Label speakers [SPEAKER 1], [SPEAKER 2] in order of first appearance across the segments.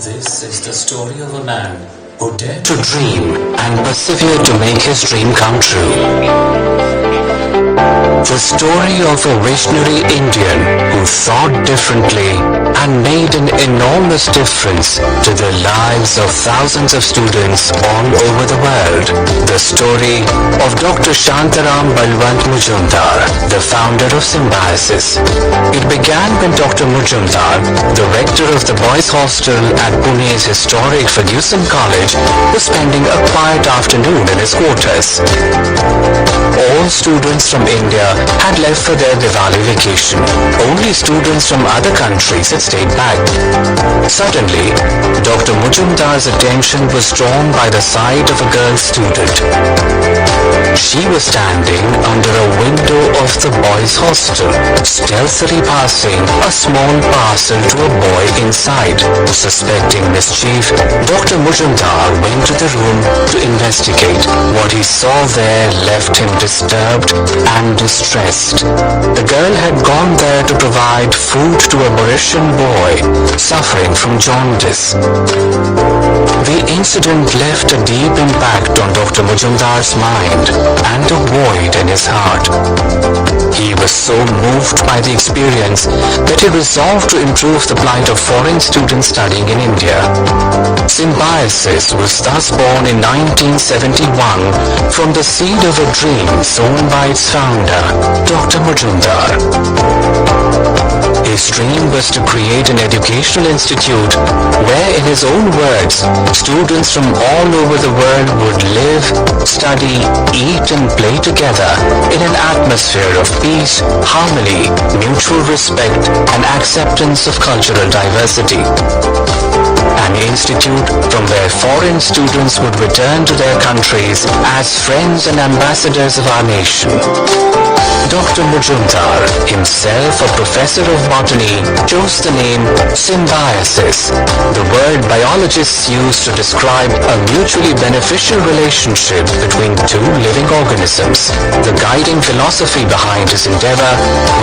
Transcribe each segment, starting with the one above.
[SPEAKER 1] This is the story of a man who dared to dream and persevered to make his dream come true. The story of a visionary Indian who thought differently and made an enormous difference to the lives of thousands of students all over the world. The story of Dr. Shantaram Balwant Mujumdar, the founder of Symbiosis. It began when Dr. Mujumdar, the rector of the boys' hostel at Pune's historic Ferguson College, was spending a quiet afternoon in his quarters. All students from India had left for their Diwali vacation. Only students from other countries had stayed back. Suddenly, Dr. Mujumdar's attention was drawn by the sight of a girl student. She was standing under a window of the boys' hostel, stealthily passing a small parcel to a boy inside. Suspecting mischief, Dr. Mujumdar went to the room to investigate. What he saw there left him disturbed and distressed. The girl had gone there to provide food to a Mauritian boy suffering from jaundice. The incident left a deep impact on Dr. Mujumdar's mind and a void in his heart. He was so moved by the experience that he resolved to improve the plight of foreign students studying in India. Symbiosis was thus born in 1971 from the seed of a dream sown by its founder, Dr. Mujumdar. His dream was to create an educational institute where, in his own words, students from all over the world would live, study, eat and play together in an atmosphere of peace, harmony, mutual respect and acceptance of cultural diversity. An institute from where foreign students would return to their countries as friends and ambassadors of our nation. Dr. Mujumdar, himself a professor of botany, chose the name Symbiosis, the word biologists use to describe a mutually beneficial relationship between two living organisms. The guiding philosophy behind his endeavor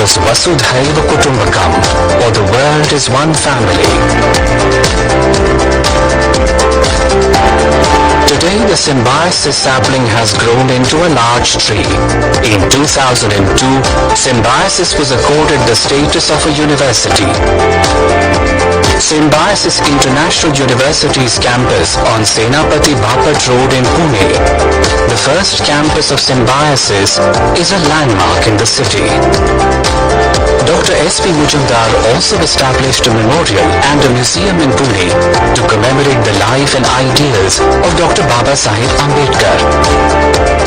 [SPEAKER 1] was Vasudhaiva Kutumbakam, or the world is one family. Today, the Symbiosis sapling has grown into a large tree. In 2002, Symbiosis was accorded the status of a university. Symbiosis International University's campus on Senapati Bapat Road in Pune. The first campus of Symbiosis is a landmark in the city. Dr. S.P. Mujumdar also established a memorial and a museum in Pune to commemorate the life and ideals of Dr. Baba Saheb Ambedkar.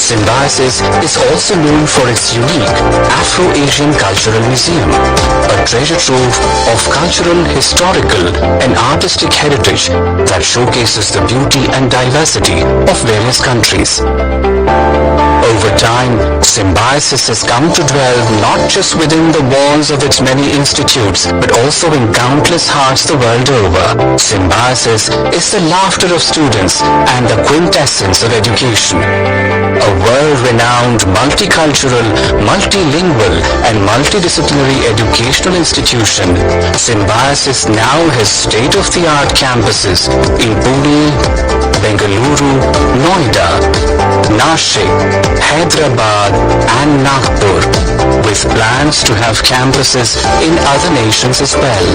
[SPEAKER 1] Symbiosis is also known for its unique Afro-Asian Cultural Museum, a treasure trove of cultural, historical and artistic heritage that showcases the beauty and diversity of various countries. Over time, Symbiosis has come to dwell not just within the walls of its many institutes, but also in countless hearts the world over. Symbiosis is the laughter of students and the quintessence of education. A world-renowned, multicultural, multilingual and multidisciplinary educational institution, Symbiosis now has state-of-the-art campuses in Pune, Bengaluru, Noida, Nashik, Hyderabad and Nagpur, with plans to have campuses in other nations as well.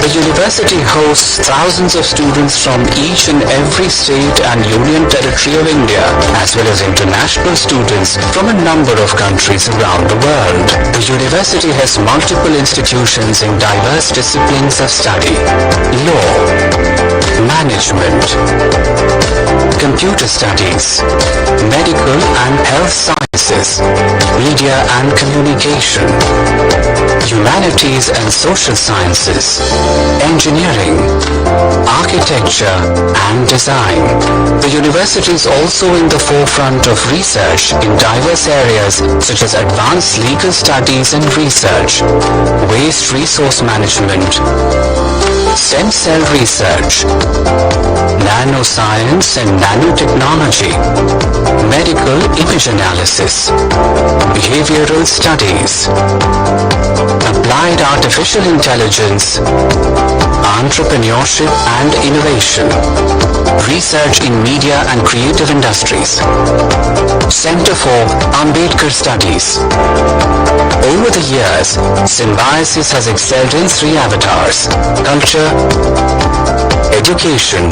[SPEAKER 1] The university hosts thousands of students from each and every state and union territory of India, as well as international students from a number of countries around the world. The university has multiple institutions in diverse disciplines of study: law, management, computer studies, medical and health sciences, media and communication, humanities and social sciences, engineering, architecture and design. The university is also in the forefront of research in diverse areas such as advanced legal studies and research, waste resource management, stem cell research, nanoscience and nanotechnology, medical image analysis, behavioral studies, applied artificial intelligence, entrepreneurship and innovation, research in media and creative industries, Center for Ambedkar Studies. Over the years, Symbiosis has excelled in three avatars: culture, education,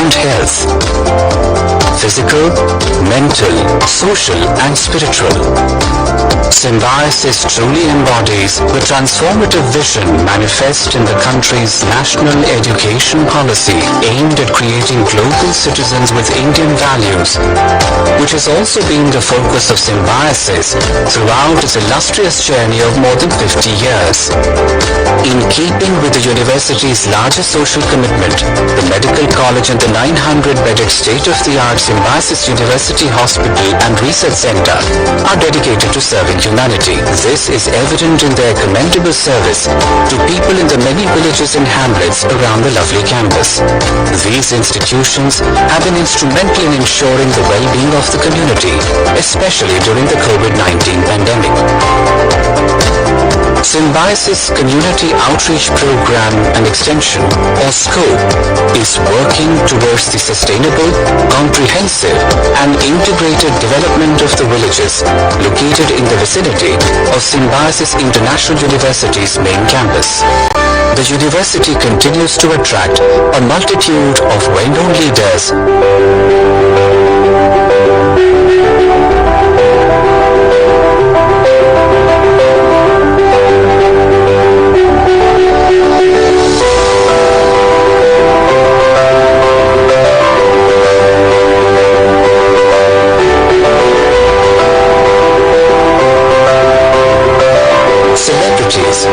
[SPEAKER 1] and health. Physical, mental, social, and spiritual. Symbiosis truly embodies the transformative vision manifest in the country's national education policy aimed at creating global citizens with Indian values, which has also been the focus of Symbiosis throughout its illustrious journey of more than 50 years. In keeping with the university's largest social commitment, the Medical College and the 900-bedded state-of-the-art Symbiosis University Hospital and Research Center are dedicated to serving humanity. This is evident in their commendable service to people in the many villages and hamlets around the lovely campus. These institutions have been instrumental in ensuring the well-being of the community, especially during the COVID-19 pandemic. Symbiosis Community Outreach Program and Extension, or SCOPE, is working towards the sustainable, comprehensive and integrated development of the villages located in the vicinity of Symbiosis International University's main campus. The university continues to attract a multitude of well-known leaders celebrities,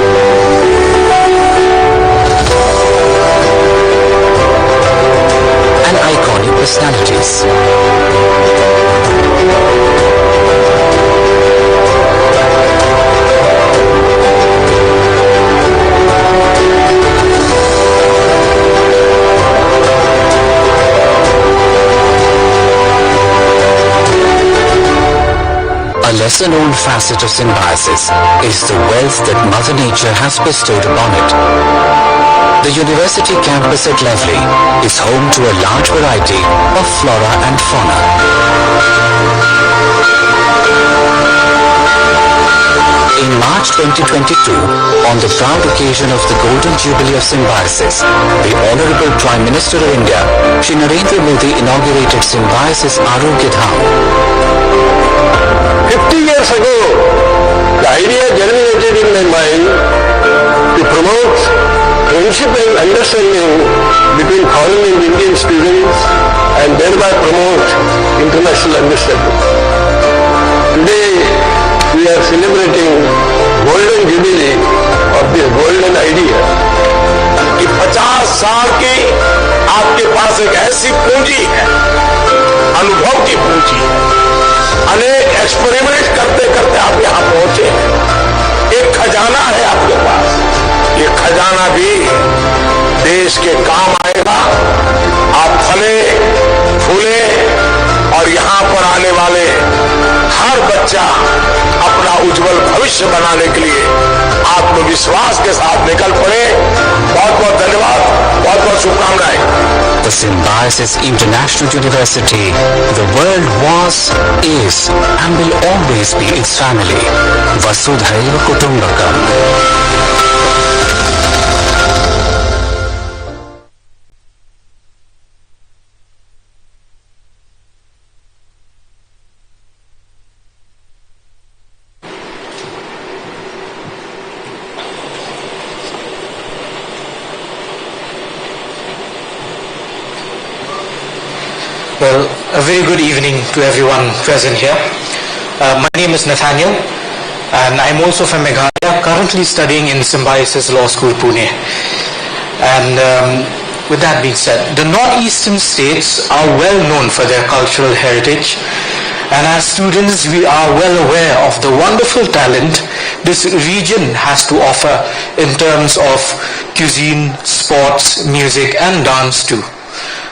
[SPEAKER 1] and iconic personalities. A lesser-known facet of Symbiosis is the wealth that Mother Nature has bestowed upon it. The university campus at Lovely is home to a large variety of flora and fauna. In March 2022, on the proud occasion of the Golden Jubilee of Symbiosis, the Honorable Prime Minister of India, Shri Narendra Modi, inaugurated Symbiosis Arogya Dham.
[SPEAKER 2] 50 years ago, the idea germinated in my mind to promote friendship and understanding between foreign and Indian students and thereby promote international understanding. Today, we are celebrating golden jubilee of this golden idea. कि 50 साल की आपके पास एक ऐसी पूंजी है, अनुभव की पूंजी है, अनेक एक्सपेरिमेंट करते करते आप यहां पहुंचे हैं। एक खजाना है आपके पास, ये खजाना भी देश के काम आएगा। आप फले फूले और यहां पर आने वाले हर बच्चा अपना उज्जवल भविष्य बनाने के लिए आत्मविश्वास के साथ निकल पड़े। बहुत बहुत धन्यवाद, बहुत बहुत शुभकामनाएं।
[SPEAKER 1] The Symbiosis International University, the world was, is, and will always be its family. Vasudhaiva Kutumbakam.
[SPEAKER 3] Well, a very good evening to everyone present here. My name is Nathaniel, and I'm also from Meghalaya, currently studying in Symbiosis Law School, Pune. And with that being said, the northeastern states are well known for their cultural heritage, and as students we are well aware of the wonderful talent this region has to offer in terms of cuisine, sports, music and dance too.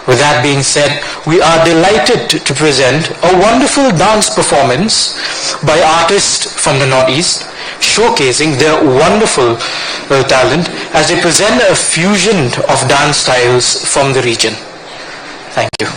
[SPEAKER 3] With that being said, we are delighted to present a wonderful dance performance by artists from the Northeast, showcasing their wonderful talent as they present a fusion of dance styles from the region. Thank you.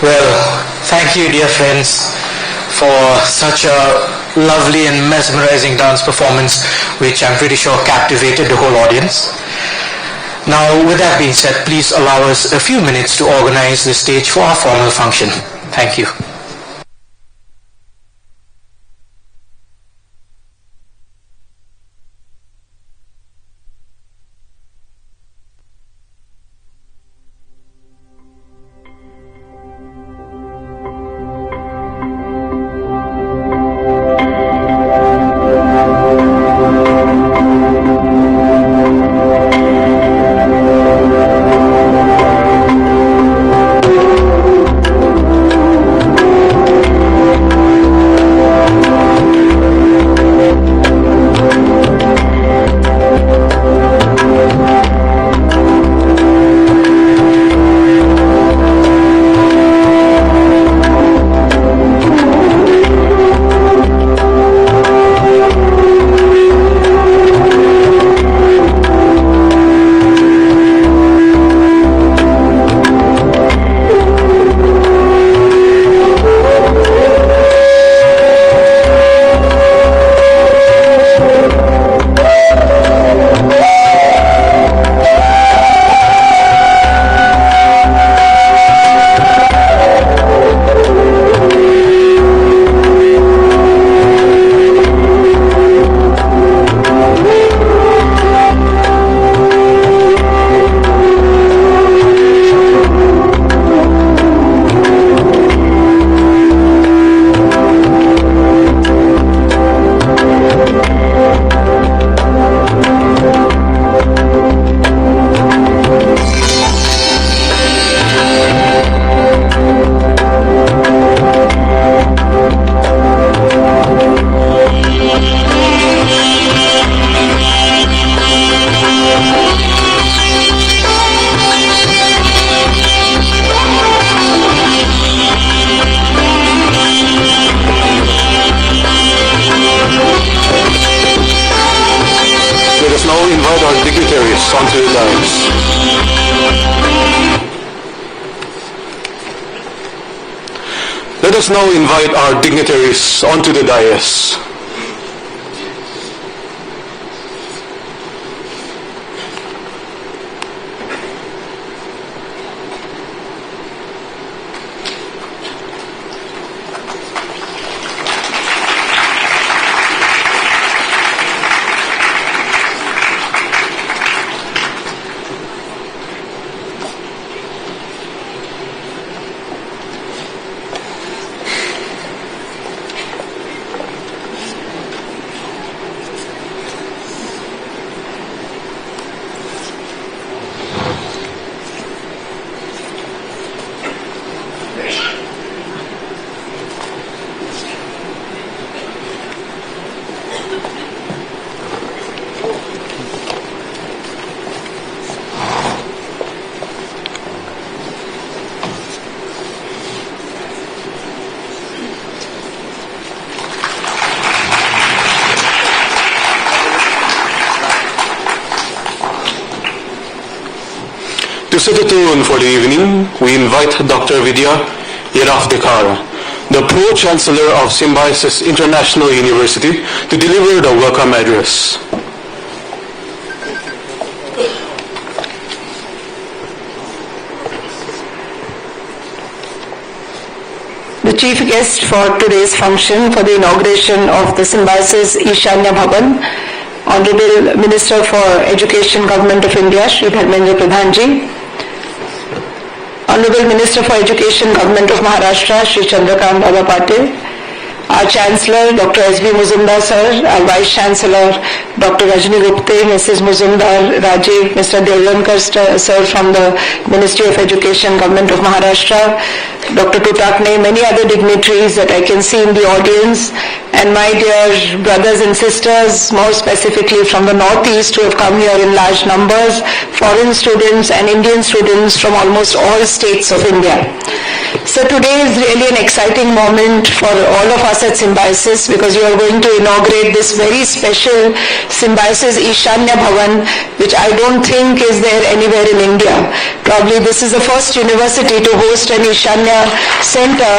[SPEAKER 3] Well, thank you, dear friends, for such a lovely and mesmerizing dance performance, which I'm pretty sure captivated the whole audience. Now, with that being said, please allow us a few minutes to organize the stage for our formal function. Thank you.
[SPEAKER 2] onto the dais. Let us now invite our dignitaries onto the dais. To set the tone for the evening, we invite Dr. Vidya Yerafdekar, the Pro-Chancellor of Symbiosis International University, to deliver the welcome address.
[SPEAKER 4] The chief guest for today's function for the inauguration of the Symbiosis Ishanya Bhavan, Honorable Minister for Education, Government of India, Shri Dharmendra Pradhanji, Honorable Minister for Education, Government of Maharashtra, Shri Chandrakant Baba Patil, our Chancellor, Dr. S.B. Muzumdar Sir, our Vice Chancellor, Dr. Rajni Gupte, Mrs. Muzumdar, Rajiv, Mr. Devlankar Sir from the Ministry of Education, Government of Maharashtra, Dr. Tutakne, many other dignitaries that I can see in the audience, and my dear brothers and sisters, more specifically from the Northeast who have come here in large numbers, foreign students and Indian students from almost all states of India. So today is really an exciting moment for all of us at Symbiosis because we are going to inaugurate this very special Symbiosis Ishanya Bhavan, which I don't think is there anywhere in India. Probably this is the first university to host an Ishanya Center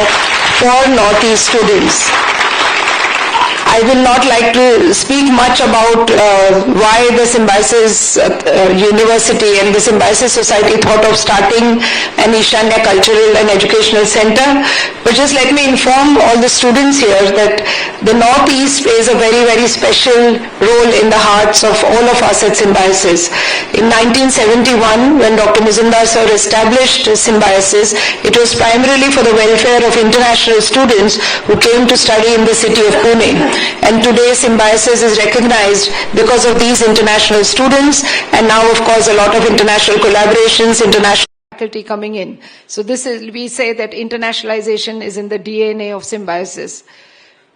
[SPEAKER 4] for Northeast students. I will not like to speak much about why the Symbiosis University and the Symbiosis Society thought of starting an Ishanya Cultural and Educational Center, but just let me inform all the students here that the Northeast plays a very, very special role in the hearts of all of us at Symbiosis. In 1971, when Dr. Muzumdar sir established Symbiosis, it was primarily for the welfare of international students who came to study in the city of Pune. And today Symbiosis is recognized because of these international students, and now of course a lot of international collaborations, international faculty coming in. So this is, we say that internationalization is in the DNA of Symbiosis.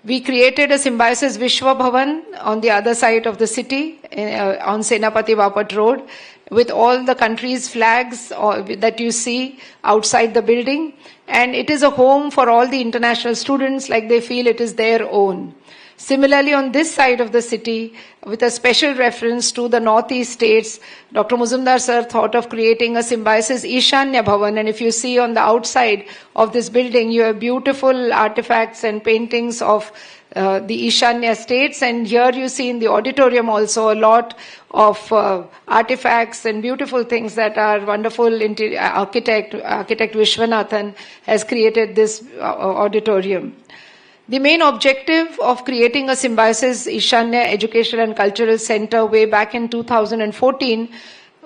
[SPEAKER 4] We created a Symbiosis Vishwa Bhavan on the other side of the city, on Senapati Bapat Road, with all the country's flags that you see outside the building. And it is a home for all the international students, like they feel it is their own. Similarly, on this side of the city, with a special reference to the Northeast states, Dr. Muzumdar sir thought of creating a Symbiosis Ishanya Bhavan. And if you see on the outside of this building, you have beautiful artifacts and paintings of the Ishanya states. And here you see in the auditorium also a lot of artifacts and beautiful things that our wonderful architect Vishwanathan has created this auditorium. The main objective of creating a Symbiosis Ishanya Educational and Cultural Center way back in 2014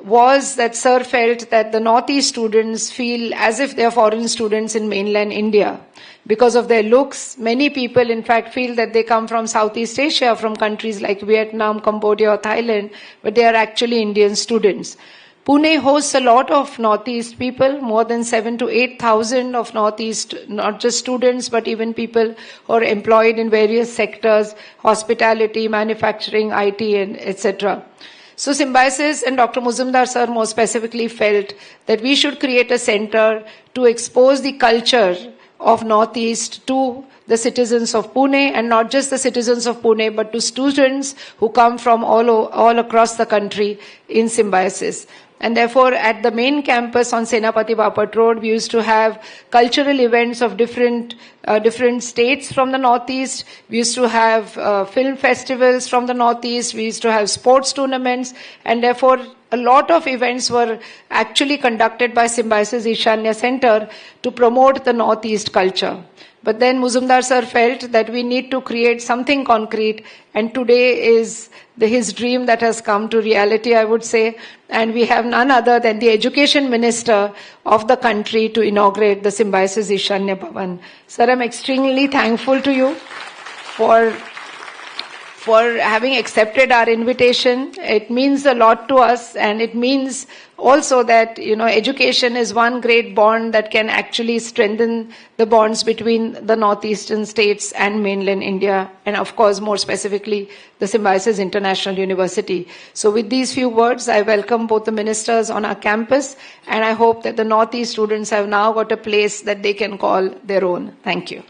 [SPEAKER 4] was that sir felt that the Northeast students feel as if they are foreign students in mainland India. Because of their looks, many people in fact feel that they come from Southeast Asia, from countries like Vietnam, Cambodia or Thailand, but they are actually Indian students. Pune hosts a lot of Northeast people, more than 7,000 to 8,000 of Northeast, not just students, but even people who are employed in various sectors, hospitality, manufacturing, IT, and etc. So Symbiosis and Dr. Muzumdar sir more specifically felt that we should create a center to expose the culture of Northeast to the citizens of Pune, and not just the citizens of Pune, but to students who come from all across the country in Symbiosis. And therefore, at the main campus on Senapati Bapat Road, we used to have cultural events of different states from the Northeast. We used to have film festivals from the Northeast. We used to have sports tournaments. And therefore, a lot of events were actually conducted by Symbiosis Ishanya Center to promote the Northeast culture. But then Muzumdar sir felt that we need to create something concrete, and today is his dream that has come to reality, I would say. And we have none other than the Education Minister of the country to inaugurate the Symbiosis Ishanya Bhavan. Sir, I'm extremely thankful to you for having accepted our invitation. It means a lot to us, and it means also that, education is one great bond that can actually strengthen the bonds between the northeastern states and mainland India, and of course, more specifically, the Symbiosis International University. So with these few words, I welcome both the ministers on our campus, and I hope that the Northeast students have now got a place that they can call their own. Thank you.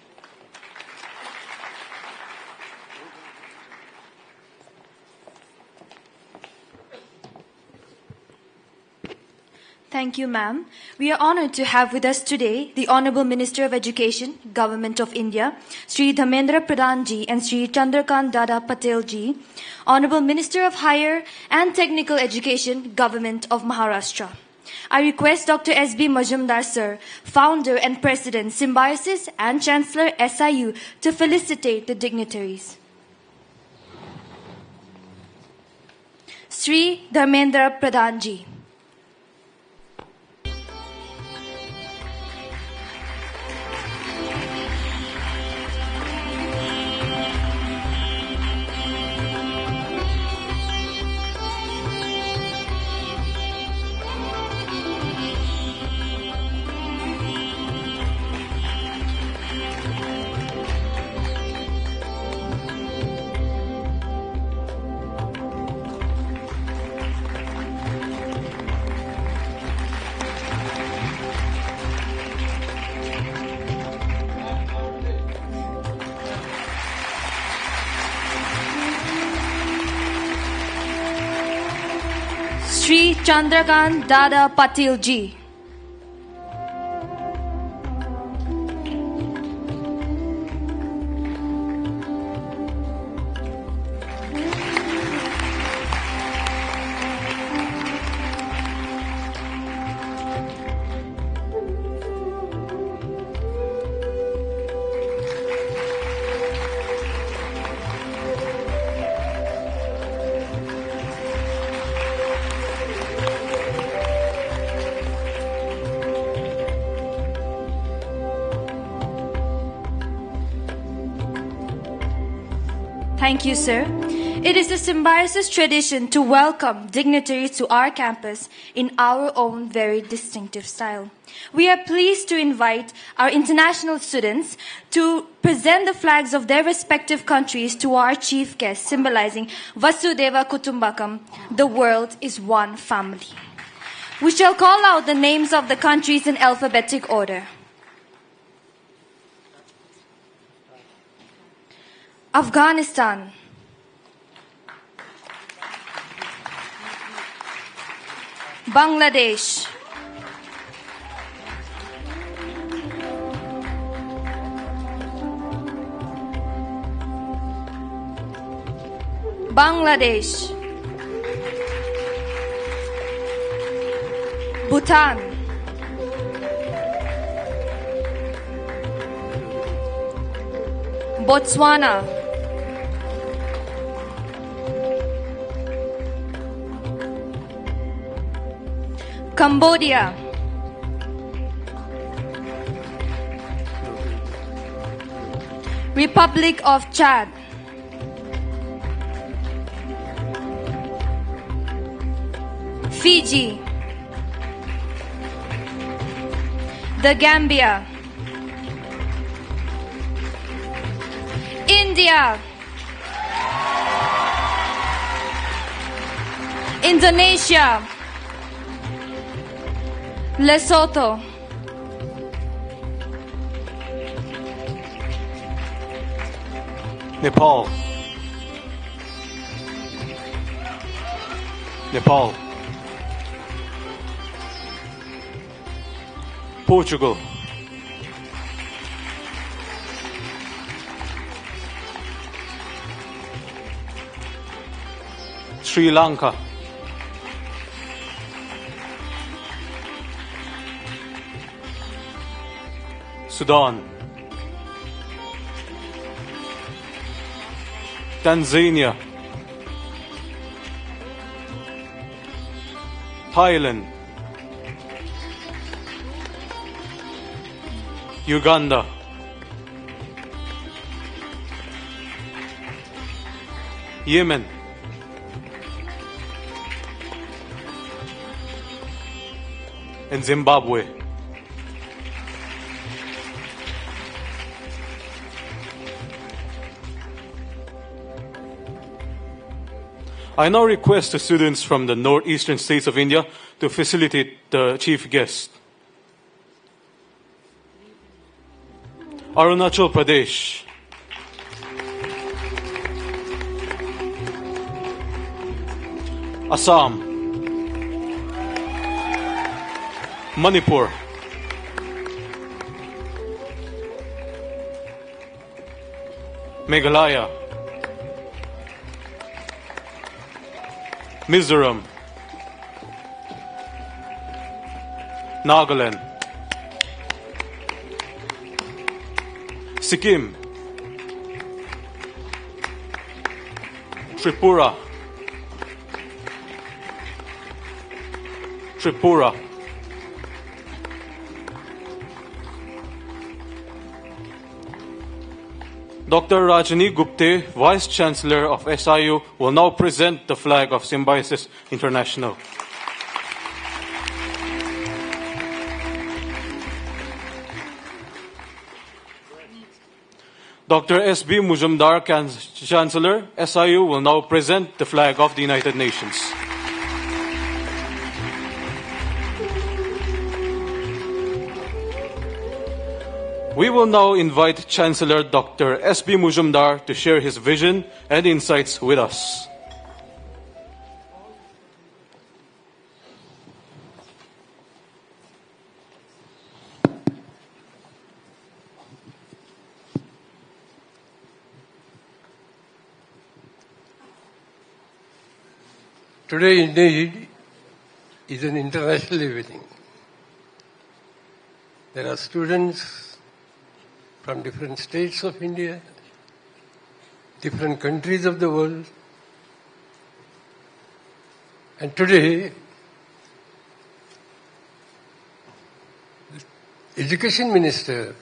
[SPEAKER 5] Thank you, ma'am. We are honored to have with us today the Honorable Minister of Education, Government of India, Sri Dharmendra Pradhan ji and Sri Chandrakant Dada Patel ji, Honorable Minister of Higher and Technical Education, Government of Maharashtra. I request Dr. S.B. Majumdar sir, Founder and President, Symbiosis and Chancellor, SIU, to felicitate the dignitaries. Sri Dharmendra Pradhan ji. Sri Chandrakant Dada Patil ji. Thank you, sir. It is the Symbiosis tradition to welcome dignitaries to our campus in our own very distinctive style. We are pleased to invite our international students to present the flags of their respective countries to our chief guest, symbolizing Vasudeva Kutumbakam, the world is one family. We shall call out the names of the countries in alphabetic order. Afghanistan, Bangladesh, Bangladesh, Bhutan, Botswana, Cambodia, Republic of Chad, Fiji, The Gambia, India, Indonesia, Lesotho,
[SPEAKER 6] Nepal, Portugal, Sri Lanka, Sudan, Tanzania, Thailand, Uganda, Yemen, and Zimbabwe. I now request the students from the northeastern states of India to facilitate the chief guest. Arunachal Pradesh, Assam, Manipur, Meghalaya, Mizoram, Nagaland, Sikkim, Tripura, Dr. Rajani Gupte, Vice Chancellor of SIU, will now present the flag of Symbiosis International. Dr. S.B. Mujumdar, Chancellor, SIU, will now present the flag of the United Nations. We will now invite Chancellor Dr. S.B. Mujumdar to share his vision and insights with us.
[SPEAKER 2] Today indeed is an international evening. There are students from different states of India, different countries of the world. And today, the Education Minister,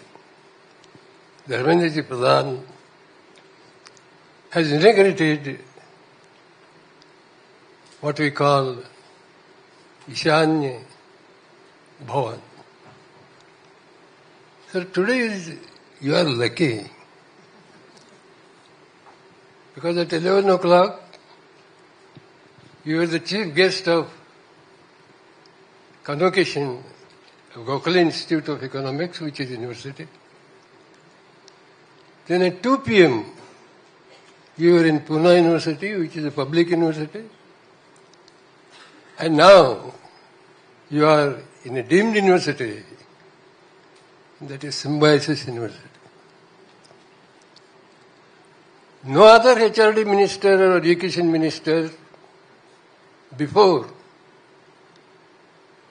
[SPEAKER 2] Dharmendraji Pradhan, has inaugurated what we call Ishanya Bhavan. So today you are lucky because at 11 o'clock you were the chief guest of convocation of Gokhale Institute of Economics, which is university. Then at 2 p.m. you were in Pune University, which is a public university. And now you are in a deemed university, that is Symbiosis University. No other HRD minister or education minister before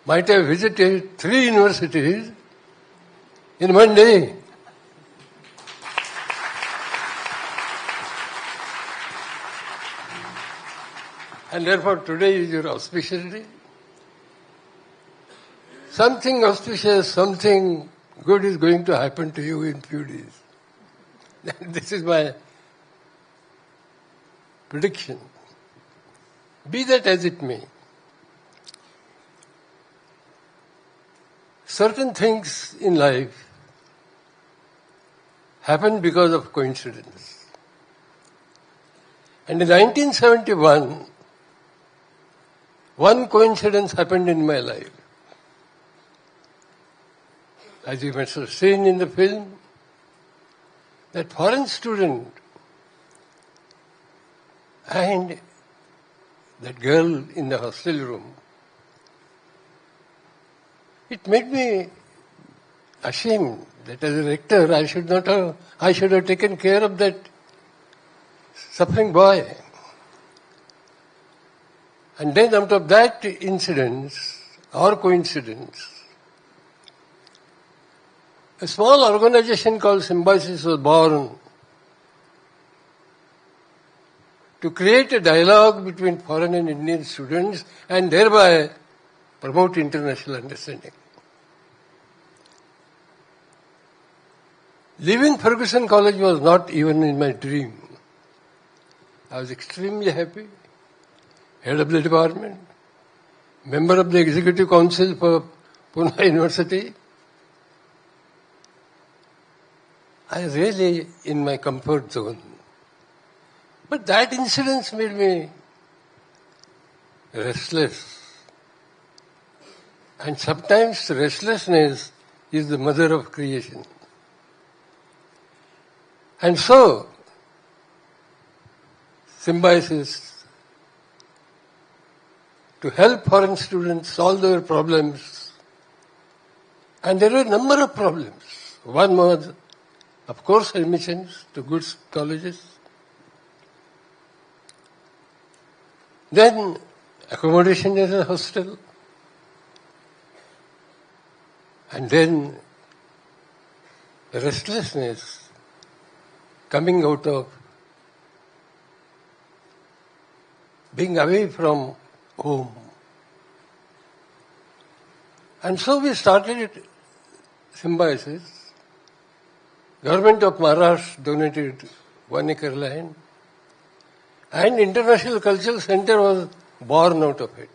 [SPEAKER 2] might have visited 3 universities in one day. And therefore today is your auspicious day. Something auspicious, something good is going to happen to you in few days. This is my prediction. Be that as it may. Certain things in life happen because of coincidence. And in 1971, one coincidence happened in my life. As you must have seen in the film, that foreign student and that girl in the hostel room, it made me ashamed that as a rector I should have taken care of that suffering boy. And then out of that incident or coincidence, a small organization called Symbiosis was born to create a dialogue between foreign and Indian students and thereby promote international understanding. Leaving Ferguson College was not even in my dream. I was extremely happy. Head of the department, member of the executive council for Pune University. I was really in my comfort zone. But that incident made me restless. And sometimes restlessness is the mother of creation. And so, Symbiosis, to help foreign students solve their problems. And there were a number of problems. One was, of course, admissions to good colleges. Then accommodation in a hostel. And then restlessness coming out of being away from home. And so we started Symbiosis. Government of Maharashtra donated 1 acre land. And International Cultural Center was born out of it.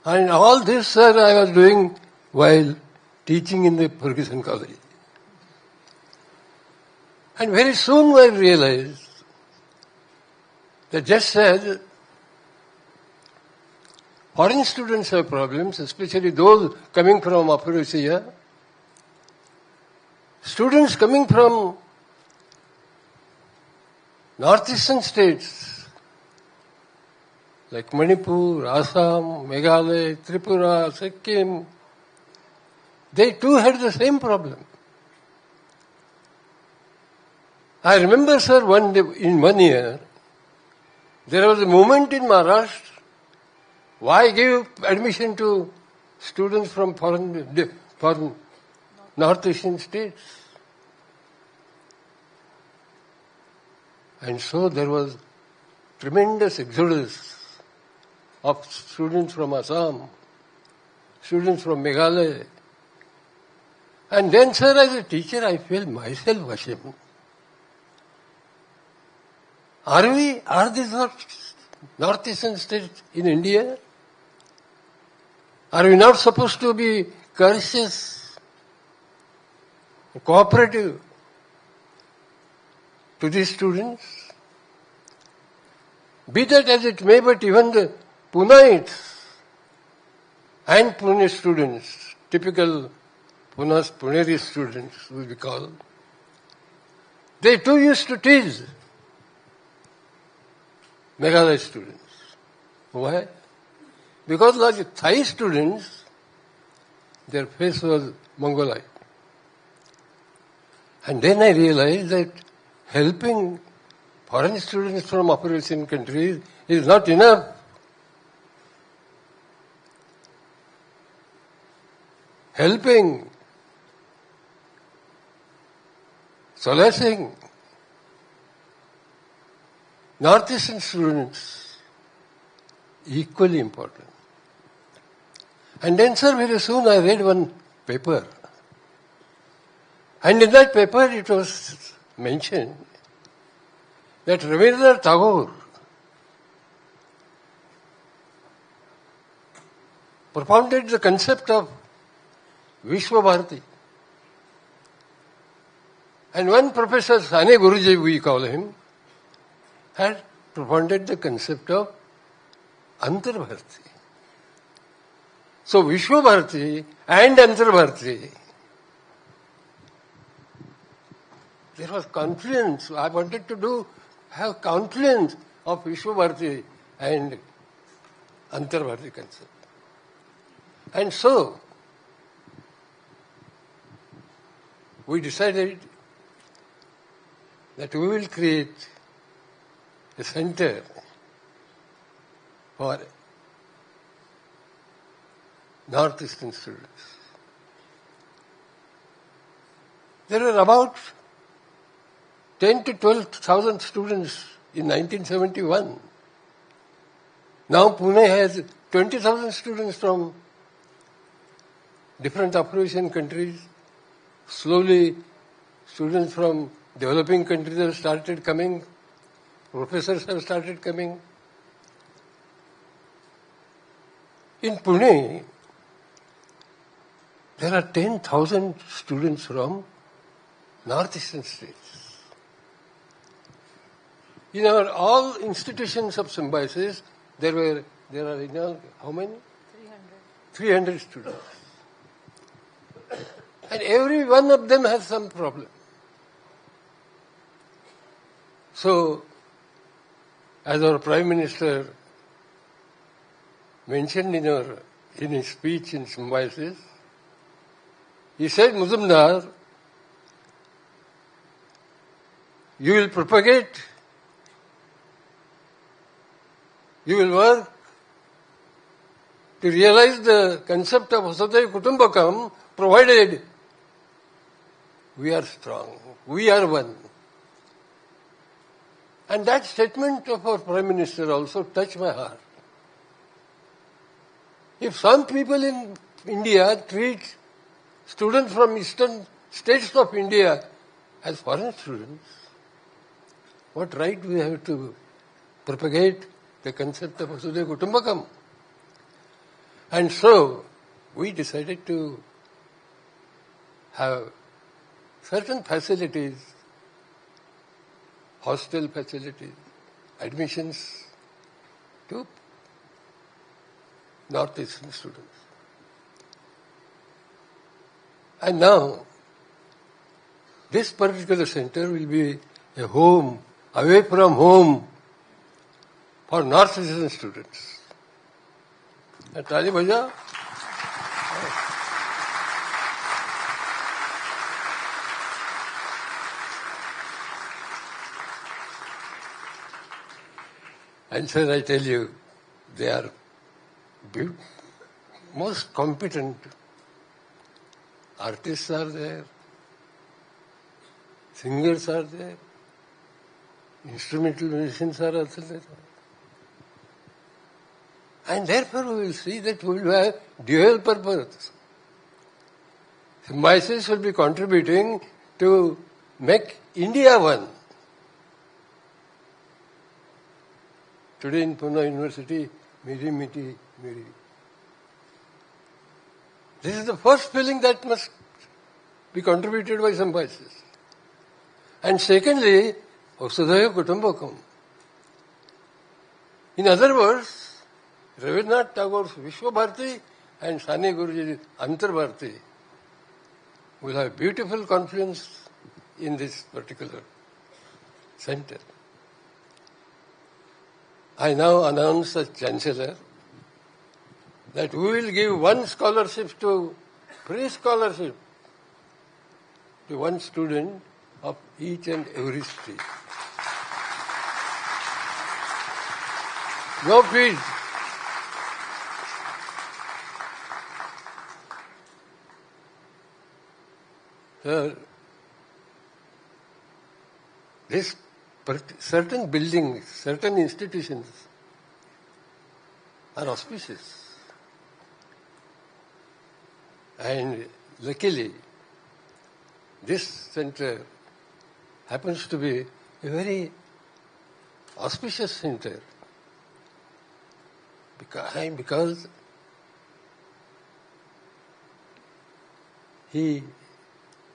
[SPEAKER 2] And all this, sir, I was doing while teaching in the Ferguson College. And very soon I realized that just as foreign students have problems, especially those coming from Upper Asia, students coming from northeastern states like Manipur, Assam, Meghalaya, Tripura, Sikkim, they too had the same problem. I remember, sir, in 1 year, there was a movement in Maharashtra. Why give admission to students from foreign North Asian states? And so there was tremendous exodus of students from Assam, students from Meghalaya. And then, sir, as a teacher, I felt myself ashamed. Are these not northeastern states in India? Are we not supposed to be courteous, cooperative to these students? Be that as it may, but even the Punaites and Pune students, typical Puneri students, we call, they too used to tease Meghalaya students. Why? Because like Thai students, their face was Mongolite. And then I realized that helping foreign students from Upper Asian countries is not enough. Helping, solacing northeastern students, equally important. And then, sir, very soon I read one paper. And in that paper it was mentioned that Rabindranath Tagore propounded the concept of Vishwa Bharati. And one professor, Sane Guruji we call him, had propounded the concept of Antar Bharati. So Vishwa Bharati and Antar Bharati, there was confluence. I wanted to have confluence of Vishwa Bharati and Antar Bharati concept. And so, we decided that we will create a center for northeastern students. There were about 10 to 12,000 students in 1971. Now Pune has 20,000 students from different Upper Asian countries. Slowly, students from developing countries have started coming. Professors have started coming. In Pune, there are 10,000 students from northeastern states. In our all institutions of symbiosis, there are in all, how many? 300 students. And every one of them has some problem. So, as our Prime Minister mentioned in his speech in symbiosis, he said, Muzumdar, you will propagate, you will work to realize the concept of Vasudhaiva Kutumbakam, provided we are strong, we are one. And that statement of our Prime Minister also touched my heart. If some people in India treat students from eastern states of India as foreign students, what right do we have to propagate the concept of Vasudhaiva Kutumbakam? And so, we decided to have certain facilities, hostel facilities, admissions to northeastern students. And now, this particular center will be a home, away from home, for northeastern students. ताली बजा. And sir, I tell you, they are most competent. Artists are there, singers are there, instrumental musicians are also there. And therefore we will see that we will have dual purpose. Symbiosis will be contributing to make India one. today in Pune University, Miri Miti Miri. This is the first feeling that must be contributed by symbiosis. And secondly, Vasudhaiva Kutumbakam. In other words, Rabindranath Tagore's Vishwabharati and Sane Guruji's Antarbharati will have beautiful confluence in this particular center. I now announce as Chancellor that we will give one scholarship to free scholarship to one student of each and every stream. No fees. Sir, this certain buildings, certain institutions are auspicious. And luckily, this center happens to be a very auspicious center because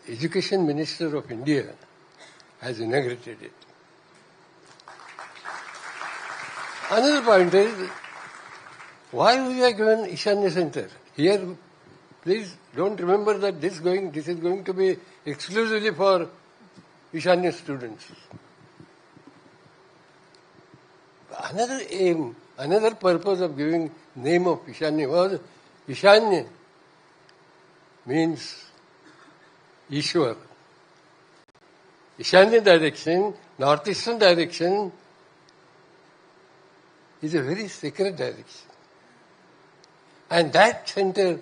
[SPEAKER 2] Education Minister of India has inaugurated it. Another point is, why we are given Ishanya Center? Here, please don't remember that this is going to be exclusively for Ishanya students. Another aim, another purpose of giving name of Ishanya was, Ishanya means Ishwar. Ishanya direction, northeastern direction, is a very sacred direction. And that center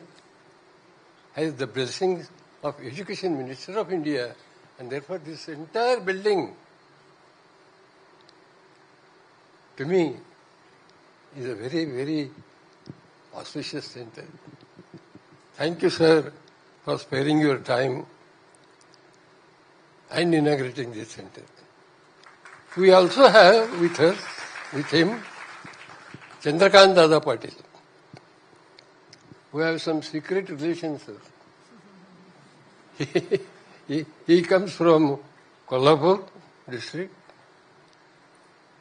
[SPEAKER 2] has the blessings of Education Minister of India, and therefore this entire building, to me, is a very, very auspicious center. Thank you, sir, for sparing your time and inaugurating this center. We also have with us, with him, Chandrakant Dada Patil. We have some secret relations, sir. He comes from Kolhapur district.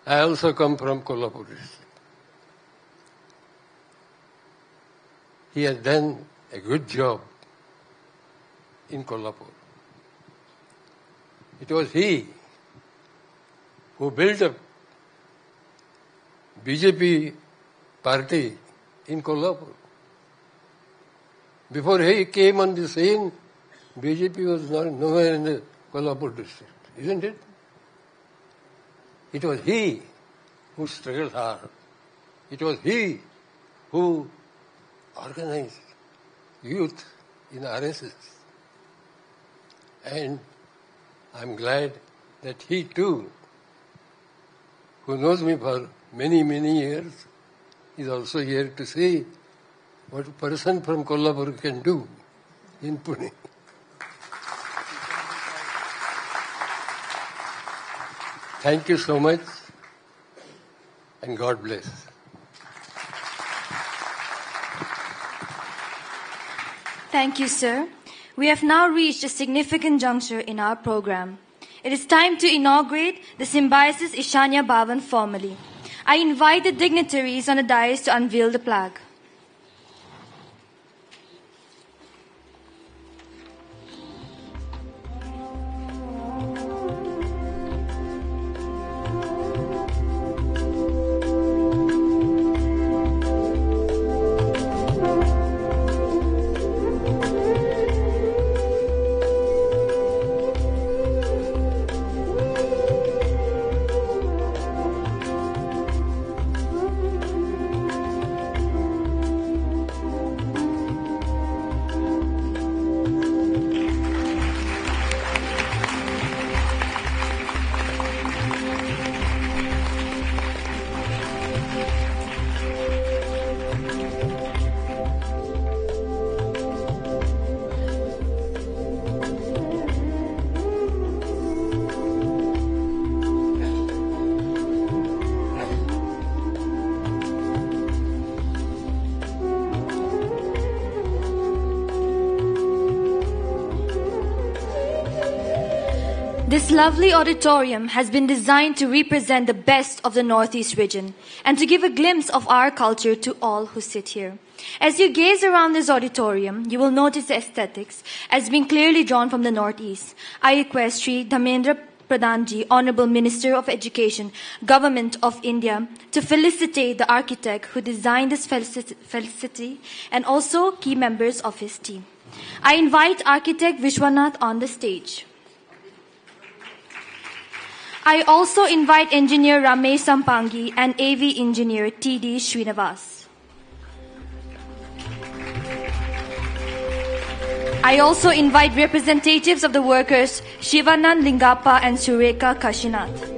[SPEAKER 2] I also come from Kolhapur district. He has done a good job in Kolhapur. It was he who built a BJP party in Kolhapur. Before he came on the scene, BJP was nowhere in the Kolhapur district, isn't it? It was he who struggled hard. It was he who organized youth in RSS. And I'm glad that he too, who knows me for many, many years, is also here to see what a person from Kolhapur can do in Pune. Thank you so much, and God bless.
[SPEAKER 5] Thank you, sir. We have now reached a significant juncture in our program. It is time to inaugurate the Symbiosis Ishanya Bhavan formally. I invite the dignitaries on the dais to unveil the plaque. This lovely auditorium has been designed to represent the best of the Northeast region and to give a glimpse of our culture to all who sit here. As you gaze around this auditorium, you will notice the aesthetics as being clearly drawn from the Northeast. I request Sri Dhamendra Pradhan Ji, Honorable Minister of Education, Government of India, to felicitate the architect who designed this facility and also key members of his team. I invite Architect Vishwanath on the stage. I also invite Engineer Ramesh Sampangi and AV Engineer T.D. Srinivas. I also invite representatives of the workers Shivanand Lingappa and Sureka Kashinath.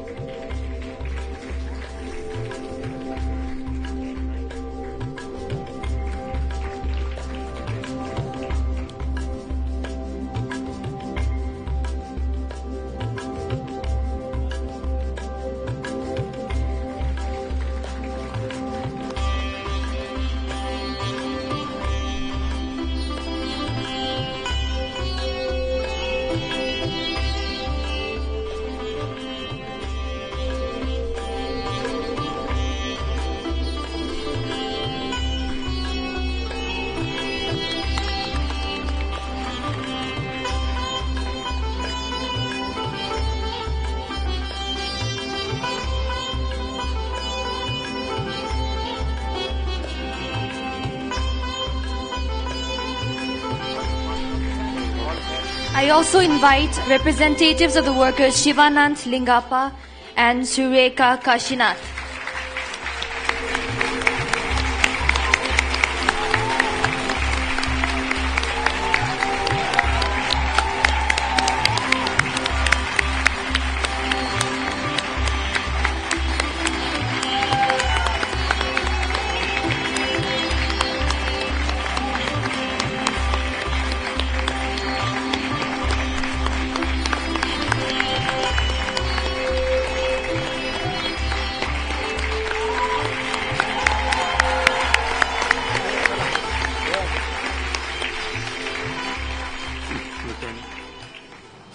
[SPEAKER 5] I also invite representatives of the workers Shivanand Lingappa and Sureka Kashinath.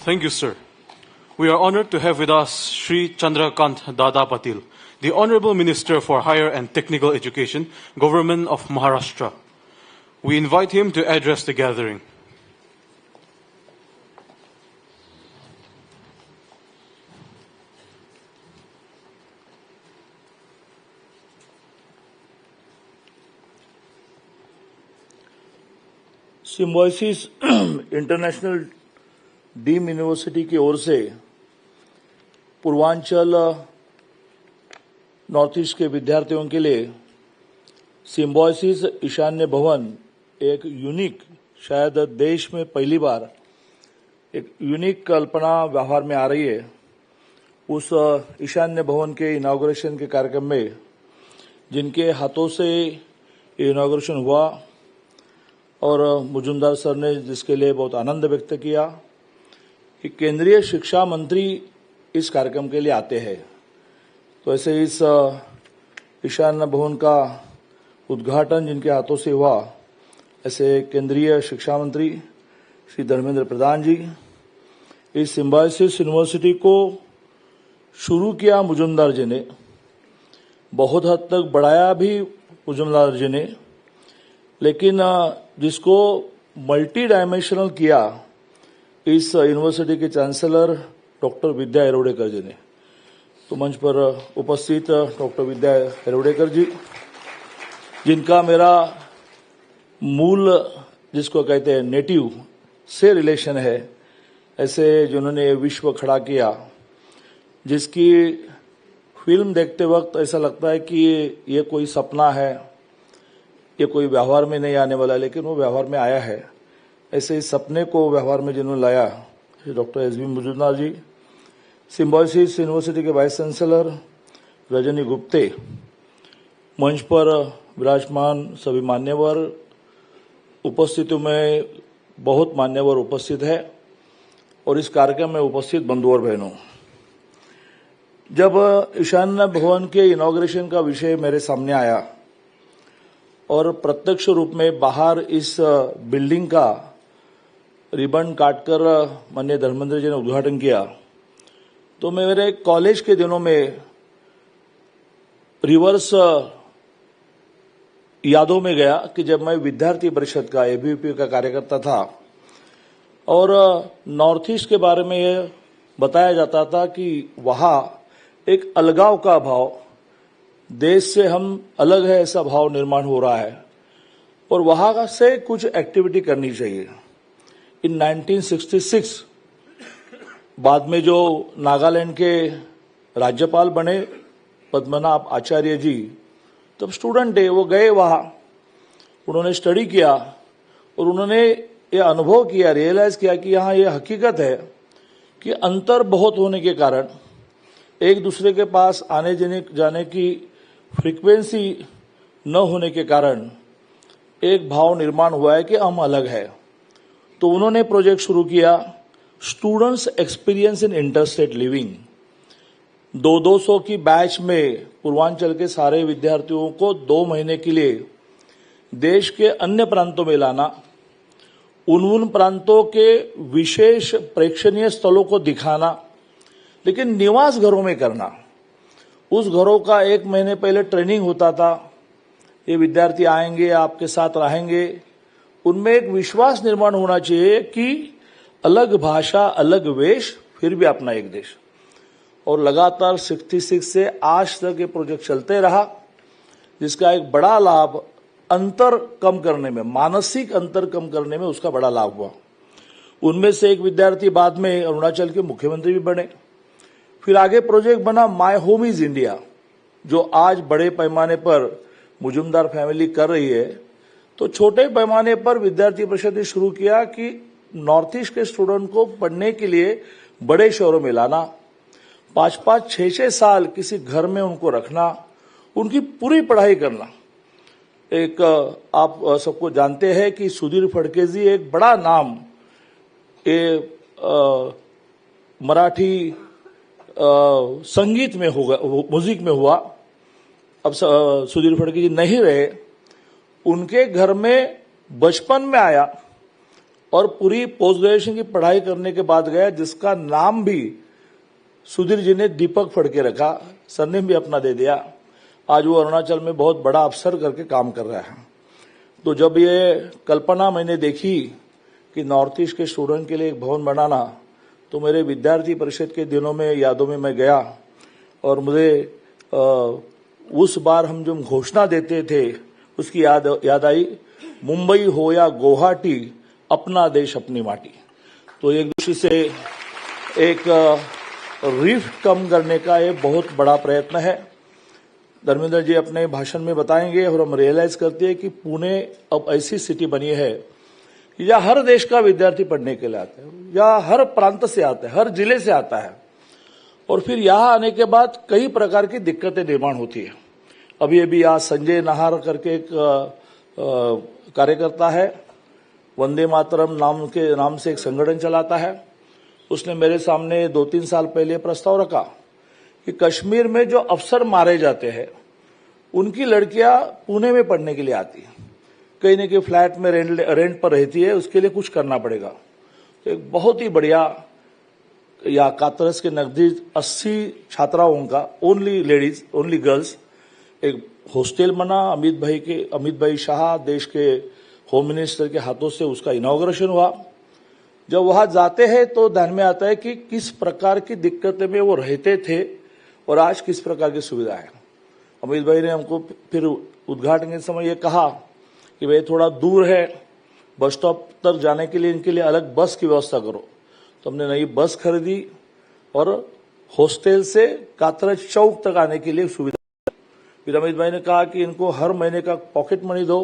[SPEAKER 6] Thank you, sir. We are honored to have with us Sri Chandrakant Dada Patil, the Honorable Minister for Higher and Technical Education, Government of Maharashtra. We invite him to address the gathering.
[SPEAKER 7] Symbiosis International deemed university की ओर से Purvanchal north east के विद्यार्थियों के लिए Symbiosis ईशान्य भवन एक यूनिक, शायद देश में पहली बार एक यूनिक कल्पना व्यवहार में आ रही है। उस ईशान्य भवन के इनॉग्रेशन के कार्यक्रम में जिनके हाथों से इनॉग्रेशन हुआ और मुजुमदार सर ने जिसके लिए बहुत आनंद व्यक्त किया कि केंद्रीय शिक्षा मंत्री इस कार्यक्रम के लिए आते हैं। तो ऐसे इस ईशान्य भवन का उद्घाटन जिनके हाथों से हुआ, ऐसे केंद्रीय शिक्षा मंत्री श्री धर्मेंद्र प्रधान जी, इस सिम्बोसिस यूनिवर्सिटी को शुरू किया मुजुमदार जी ने, बहुत हद तक बढ़ाया भी मुजुमदार जी ने, लेकिन जिसको मल्टी डायमेंशनल किया इस यूनिवर्सिटी के चांसलर डॉक्टर विद्या एरोडेकर जी ने। तो मंच पर उपस्थित डॉक्टर विद्या एरोडेकर जी, जिनका मेरा मूल जिसको कहते हैं नेटिव से रिलेशन है, ऐसे जिन्होंने विश्व खड़ा किया, जिसकी फिल्म देखते वक्त ऐसा लगता है कि ये कोई सपना है, ये कोई व्यवहार में नहीं आने वाला, लेकिन वो व्यवहार में आया है। ऐसे इस सपने को व्यवहार में जिन्होंने लाया डॉक्टर एसबी मुजुमदार जी, सिम्बोसिस यूनिवर्सिटी के वाइस चांसलर रजनी गुप्ते, मंच पर विराजमान सभी मान्यवर, उपस्थितियों में बहुत मान्यवर उपस्थित है और इस कार्यक्रम में उपस्थित बंधु और बहनों, जब ईशान्य भवन के इनॉग्रेशन का विषय मेरे सामने आया और प्रत्यक्ष रूप में बाहर इस बिल्डिंग का रिबन काटकर माननीय धर्मेंद्र जी ने उद्घाटन किया, तो मैं मेरे कॉलेज के दिनों में रिवर्स यादों में गया कि जब मैं विद्यार्थी परिषद का एबीवीपी का कार्यकर्ता था और नॉर्थ ईस्ट के बारे में यह बताया जाता था कि वहां एक अलगाव का भाव, देश से हम अलग है ऐसा भाव निर्माण हो रहा है और वहां से कुछ एक्टिविटी करनी चाहिए। इन 1966 बाद में जो नागालैंड के राज्यपाल बने पद्मनाभ आचार्य जी, तब स्टूडेंट है वो गए वहां, उन्होंने स्टडी किया और उन्होंने ये अनुभव किया, रियलाइज किया कि यहाँ ये हकीकत है कि अंतर बहुत होने के कारण एक दूसरे के पास आने जाने की फ्रीक्वेंसी न होने के कारण एक भाव निर्माण हुआ है कि हम अलग है। तो उन्होंने प्रोजेक्ट शुरू किया students experience in interstate living. 200 की बैच में पूर्वांचल के सारे विद्यार्थियों को 2 महीने के लिए देश के अन्य प्रांतों में लाना, उन प्रांतों के विशेष प्रेक्षणीय स्थलों को दिखाना, लेकिन निवास घरों में करना। उस घरों का 1 महीने पहले ट्रेनिंग होता था, ये विद्यार्थी आएंगे आपके साथ रहेंगे, उनमें एक विश्वास निर्माण होना चाहिए कि अलग भाषा अलग वेश फिर भी अपना एक देश। और लगातार 66 से आज तक ये प्रोजेक्ट चलते रहा, जिसका एक बड़ा लाभ अंतर कम करने में, मानसिक अंतर कम करने में उसका बड़ा लाभ हुआ। उनमें से एक विद्यार्थी बाद में अरुणाचल के मुख्यमंत्री भी बने। फिर आगे प्रोजेक्ट बना माय होम इज इंडिया, जो आज बड़े पैमाने पर मुजुमदार फैमिली कर रही है। तो छोटे पैमाने पर विद्यार्थी परिषद ने शुरू किया कि नॉर्थ ईस्ट के स्टूडेंट को पढ़ने के लिए बड़े शहरों में लाना, 5-5, 6-6 साल किसी घर में उनको रखना, उनकी पूरी पढ़ाई करना। एक आप सबको जानते हैं कि सुधीर फडके जी एक बड़ा नाम मराठी संगीत में होगा, म्यूजिक में हुआ। अब सुधीर फडके जी नहीं रहे, उनके घर में बचपन में आया और पूरी पोस्ट ग्रेजुएशन की पढ़ाई करने के बाद गया, जिसका नाम भी सुधीर जी ने दीपक फडके रखा, सरनेम भी अपना दे दिया। आज वो अरुणाचल में बहुत बड़ा अफसर करके काम कर रहा है। तो जब ये कल्पना मैंने देखी कि नॉर्थ ईस्ट के स्टूडेंट के लिए एक भवन बनाना, तो मेरे विद्यार्थी परिषद के दिनों में यादों में मैं गया और मुझे उस बार हम जो घोषणा देते थे उसकी याद आई, मुंबई हो या गुवाहाटी अपना देश अपनी माटी। तो एक दूसरे से एक रिफ्ट कम करने का ये बहुत बड़ा प्रयत्न है। धर्मेंद्र जी अपने भाषण में बताएंगे और हम रियलाइज करते हैं कि पुणे अब ऐसी सिटी बनी है कि या हर देश का विद्यार्थी पढ़ने के लिए आता है, या हर प्रांत से आता है, हर जिले से आता है, और फिर यहाँ आने के बाद कई प्रकार की दिक्कतें निर्माण होती है। अभी आज संजय नाहर करके एक कार्यकर्ता है, वंदे मातरम नाम से एक संगठन चलाता है। उसने मेरे सामने 2-3 साल पहले प्रस्ताव रखा कि कश्मीर में जो अफसर मारे जाते हैं उनकी लड़कियां पुणे में पढ़ने के लिए आती हैं, कहीं न कहीं फ्लैट में रेंट पर रहती है, उसके लिए कुछ करना पड़ेगा। तो एक बहुत ही बढ़िया, या कातरस के नजदीक 80 छात्राओं का, ओनली लेडीज, ओनली गर्ल्स, एक हॉस्टल बना। अमित भाई शाह देश के होम मिनिस्टर के हाथों से उसका इनॉग्रेशन हुआ। जब वहां जाते हैं तो ध्यान में आता है कि किस प्रकार की दिक्कतें में वो रहते थे और आज किस प्रकार की सुविधा है। अमित भाई ने हमको फिर उद्घाटन के समय ये कहा कि भाई थोड़ा दूर है, बस स्टॉप तक जाने के लिए इनके लिए अलग बस की व्यवस्था करो। तो हमने नई बस खरीदी और हॉस्टल से कातरज चौक तक आने के लिए सुविधा। फिर अमित भाई ने कहा कि इनको हर महीने का पॉकेट मनी दो,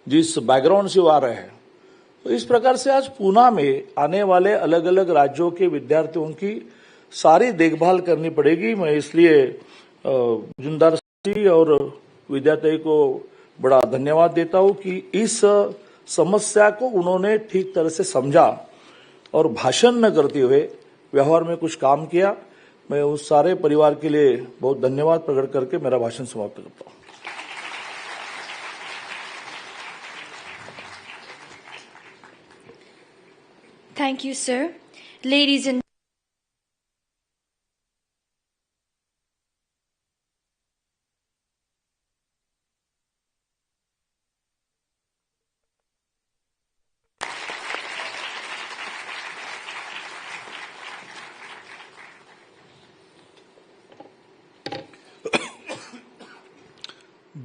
[SPEAKER 7] जिस बैकग्राउंड से वो आ रहे हैं। तो इस प्रकार से आज पूना में आने वाले अलग अलग राज्यों के विद्यार्थियों की सारी देखभाल करनी पड़ेगी। मैं इसलिए जुंदार जी और विद्यार्थी को बड़ा धन्यवाद देता हूं कि इस समस्या को उन्होंने ठीक तरह से समझा और भाषण न करते हुए व्यवहार में कुछ काम किया। मैं उस सारे परिवार के लिए बहुत धन्यवाद प्रकट करके मेरा भाषण समाप्त करता हूं।
[SPEAKER 5] Thank you, sir. Ladies and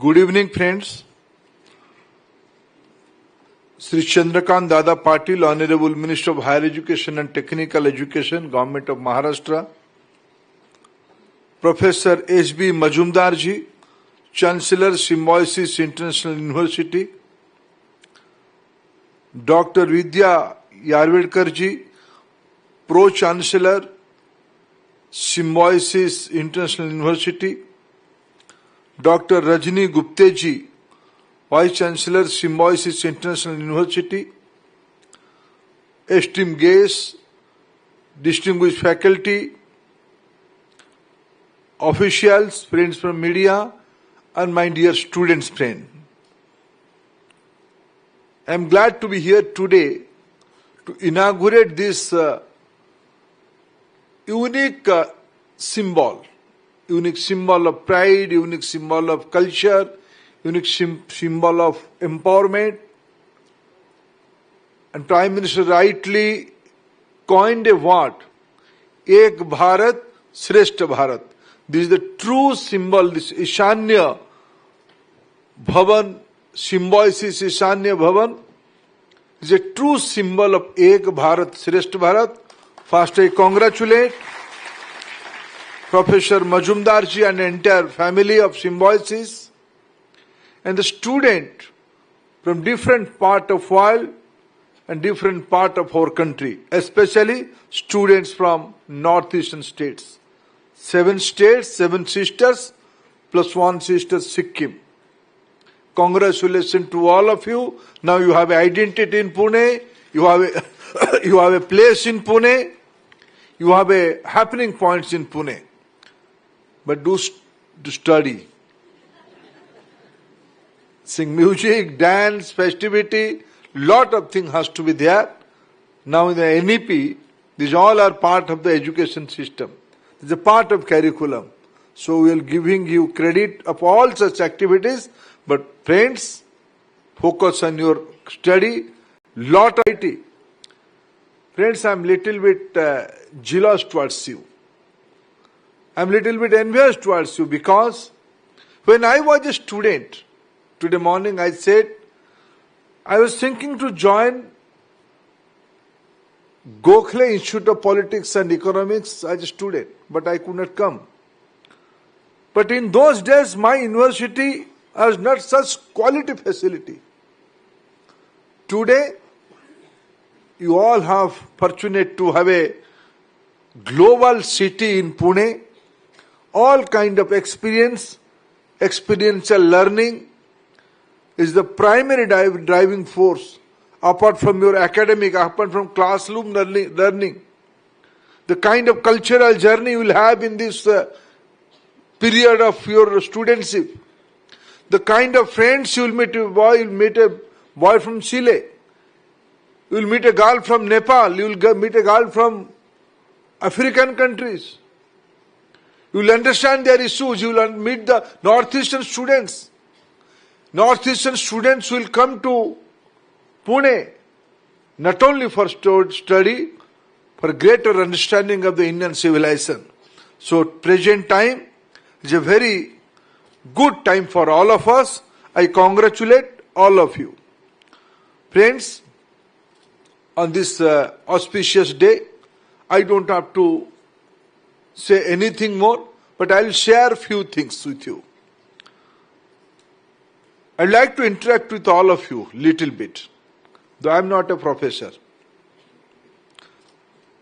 [SPEAKER 8] Good evening, friends. Sri Chandrakant Dada Patil, Honorable Minister of Higher Education and Technical Education, Government of Maharashtra. Professor S.B. Majumdar ji, Chancellor, Symbiosis International University. Dr. Vidya Yarvedkar ji, Pro-Chancellor, Symbiosis International University. Dr. Rajni Gupte ji, Vice Chancellor, Symbiosis International University. Esteemed guests, distinguished faculty, officials, friends from media, and my dear students, friends. I am glad to be here today to inaugurate this unique symbol of pride, unique symbol of culture, unique symbol of empowerment. And Prime Minister rightly coined a word, Ek Bharat, Shrestha Bharat. This is the true symbol, this Ishanya Bhavan, Symbiosis Ishanya Bhavan, is a true symbol of Ek Bharat, Shrestha Bharat. First, I congratulate Professor Majumdar ji and the entire family of Symbiosis and the student from different part of world and different part of our country, especially students from northeastern states. 7 states, 7 sisters, plus 1 sister Sikkim. Congratulations to all of you. Now you have identity in Pune, you have a place in Pune, you have a happening points in Pune. But do study. Sing music, dance, festivity, lot of things has to be there. Now in the NEP, these all are part of the education system. It's a part of curriculum. So we are giving you credit of all such activities. But friends, focus on your study, lot of IT. Friends, I'm little bit jealous towards you. I'm little bit envious towards you because when I was a student, today morning I said, I was thinking to join Gokhale Institute of Politics and Economics as a student, but I could not come. But in those days, my university has not such quality facility. Today, you all have fortunate to have a global city in Pune, all kind of experiential learning is the primary driving force apart from your academic, apart from classroom learning. The kind of cultural journey you will have in this period of your studentship. The kind of friends you will meet, you'll meet a boy from Chile. You will meet a girl from Nepal. You will meet a girl from African countries. You will understand their issues. You will meet the northeastern students. Northeastern students will come to Pune not only for study, for greater understanding of the Indian civilization. So present time is a very good time for all of us. I congratulate all of you. Friends, on this auspicious day, I don't have to say anything more, but I'll share a few things with you. I'd like to interact with all of you little bit, though I'm not a professor.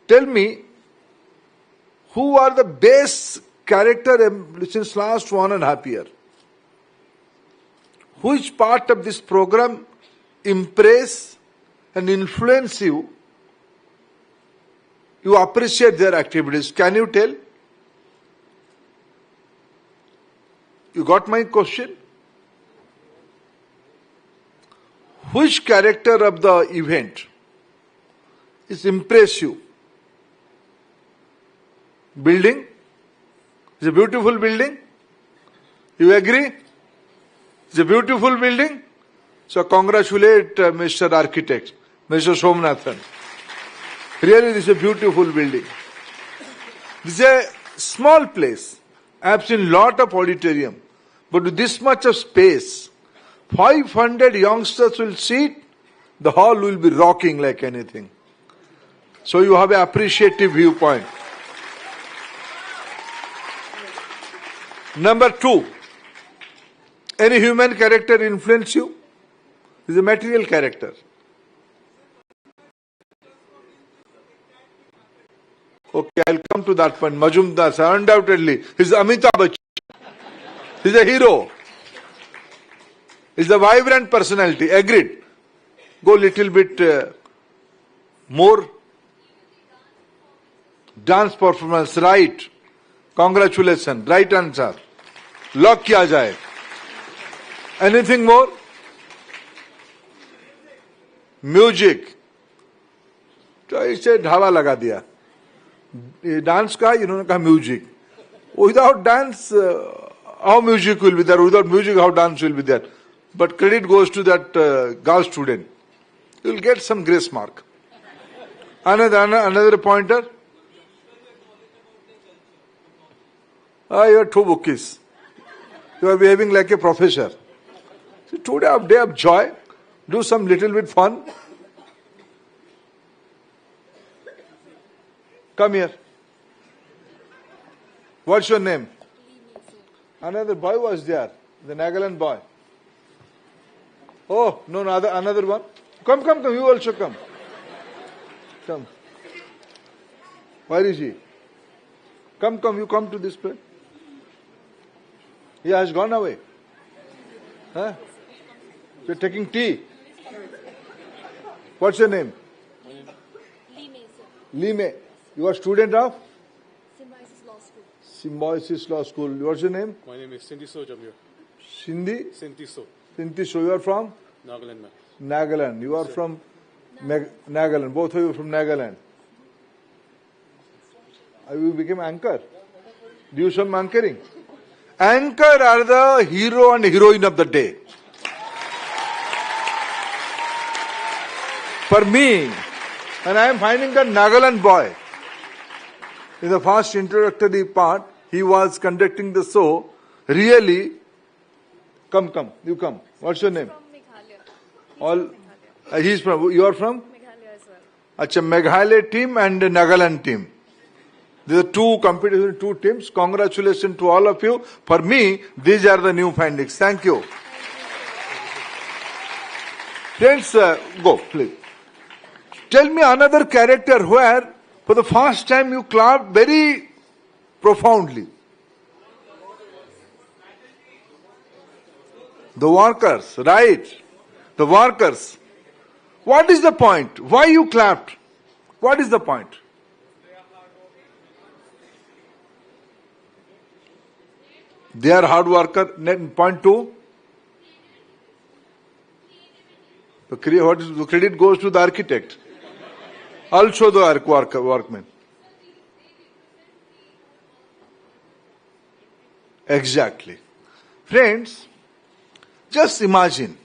[SPEAKER 8] Tell me, who are the best character since last 1.5 years? Which part of this program impress and influence you? You appreciate their activities. Can you tell? You got my question? Which character of the event is impress you? Building? It's a beautiful building. You agree? It's a beautiful building. So congratulate Mr. Architect, Mr. Somnathan. Really, this is a beautiful building. This is a small place. I have seen lot of auditorium, But with this much of space, 500 youngsters will sit, the hall will be rocking like anything. So you have an appreciative viewpoint. Number 2, any human character influence you? Is a material character. Okay, I'll come to that point. Majumdar sir, undoubtedly, he's Amitabh Bachchan. He's a hero. He's a vibrant personality. Agreed. Go little bit more. Dance performance, right. Congratulations. Right answer. Lock kiya jaye. Anything more? Music. तो इसे ढाबा लगा दिया. Dance का इन्होंने कहा music. Without dance, how music will be there? Without music, how dance will be there? But credit goes to that girl student. You will get some grace mark. Another pointer. You are two bookies. You are behaving like a professor. So today a day of joy. Do some little bit fun. Come here. What's your name? Another boy was there. The Nagaland boy. Oh, no, another one. Come. You also come. Come. Where is he? Come. You come to this place. He has gone away. Huh? You're taking tea. What's your name? Lime. You are student of?
[SPEAKER 9] Symbiosis Law School.
[SPEAKER 8] Symbiosis Law School. What's your name?
[SPEAKER 6] My name is Sintiso Jamir.
[SPEAKER 8] Sindhi?
[SPEAKER 6] Sintiso.
[SPEAKER 8] Sintiso. You are from?
[SPEAKER 6] Nagaland, ma'am.
[SPEAKER 8] Nagaland. You are from Nagaland. Both of you from Nagaland. You became anchor. Do some anchoring. Anchor are the hero and heroine of the day. For me, and I am finding that Nagaland boy, in the first introductory part, he was conducting the show. Really, come, you come. What's your name?
[SPEAKER 9] From Meghalaya.
[SPEAKER 8] He's from, you are from?
[SPEAKER 9] Meghalaya as well.
[SPEAKER 8] Acha, Meghalaya team and Nagaland team. There are two competition, two teams. Congratulations to all of you. For me, these are the new findings. Thank you. Friends, go, please. Tell me another character where, for the first time, you clapped very profoundly. The workers, right? The workers. What is the point? Why you clapped? What is the point? They are hard worker. Point 2. The credit goes to the architect. Also the workman. Exactly. Friends, just imagine.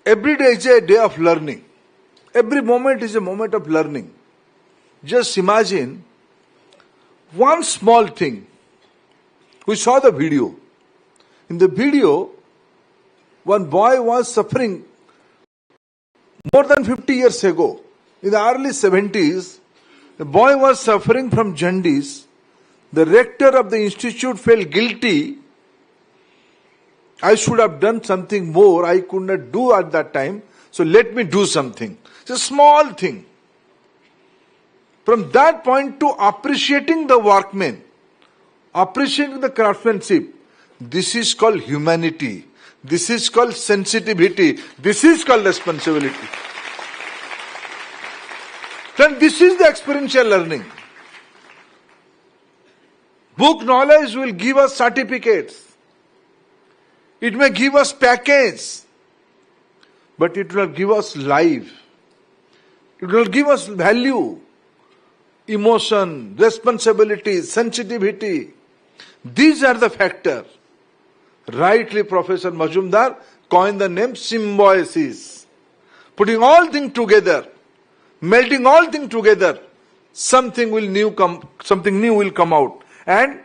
[SPEAKER 8] Every day is a day of learning. Every moment is a moment of learning. Just imagine one small thing. We saw the video. In the video, one boy was suffering more than 50 years ago. In the early 70s, the boy was suffering from jaundice. The rector of the institute felt guilty. I should have done something more. I could not do at that time. So let me do something. It's a small thing. From that point to appreciating the workmen, appreciating the craftsmanship, this is called humanity. This is called sensitivity. This is called responsibility. Then this is the experiential learning. Book knowledge will give us certificates. It may give us package. But it will give us life. It will give us value, emotion, responsibility, sensitivity. These are the factors. Rightly, Professor Majumdar coined the name symbiosis. Putting all things together, melting all things together, something new will come out. And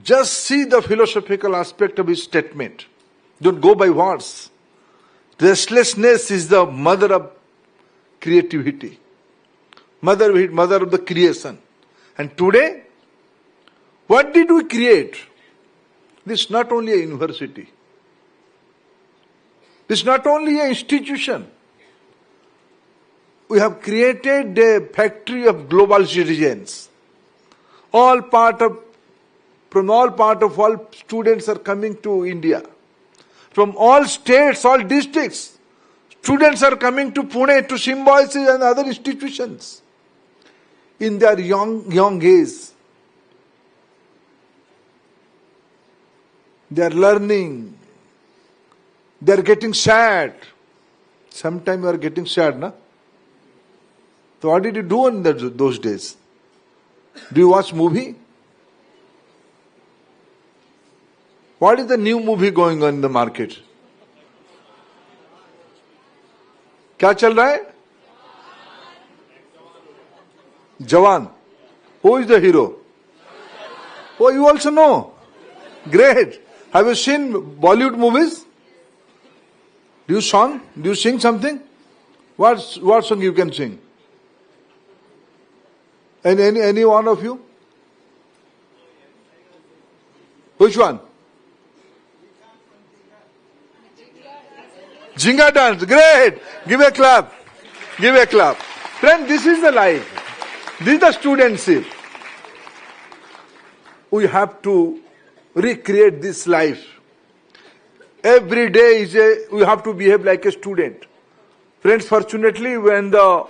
[SPEAKER 8] Just see the philosophical aspect of his statement. Don't go by words. Restlessness is the mother of creativity, mother of the creation. And today, what did we create? This is not only a university. This is not only an institution. We have created a factory of global citizens. From all students are coming to India. From all states, all districts, students are coming to Pune, to Symbiosis and other institutions. In their young age, they are learning. They are getting sad. Sometimes you are getting sad, na? So what did you do in those days? Do you watch movie? What is the new movie going on in the market? क्या चल रहा है? Jawan. Who is the hero? Oh, you also know. Great. Have you seen Bollywood movies? Do you sing something? What song you can sing? Any one of you? Which one? Jinga dance. Great. Give a clap. Give a clap. Friend, this is the life. This is the studentship. We have to recreate this life. Every day we have to behave like a student. Friends, fortunately, when the